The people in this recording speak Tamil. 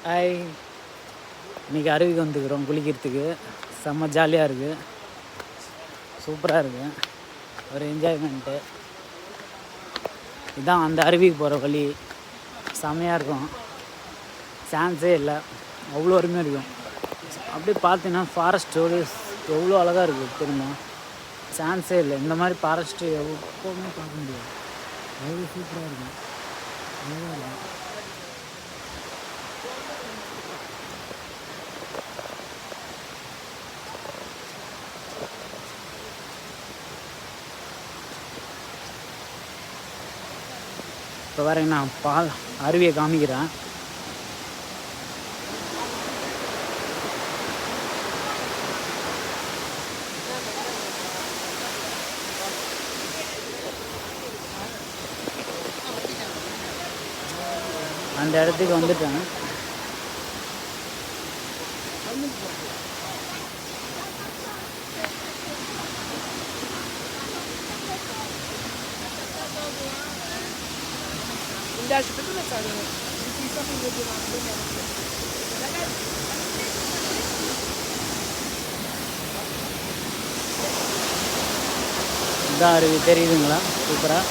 ஹாய், இன்றைக்கி அருவிக்கு வந்துக்கிறோம் குளிக்கிறதுக்கு. செம்ம ஜாலியாக இருக்குது, சூப்பராக இருக்குது, ஒரு என்ஜாய்மெண்ட்டு. இதுதான் அந்த அருவிக்கு போகிற வழி. செம்மையாக இருக்கும், சான்ஸே இல்லை, அவ்வளோ அருமையாக இருக்கும். அப்படியே பார்த்தீங்கன்னா ஃபாரஸ்ட்டோடு எவ்வளோ அழகாக இருக்குது தெரியுமா, சான்ஸே இல்லை. இந்த மாதிரி ஃபாரஸ்ட்டு எப்போவுமே பார்க்க முடியாது, அவ்வளோ சூப்பராக இருக்கும், அழகாக இருக்கும். இப்போ பாருங்க, நான் அருவியை காமிக்கிறேன். அந்த இடத்துக்கு வந்துட்டேன். இதான் அருவி தெரியுதுங்களா, சூப்பராக.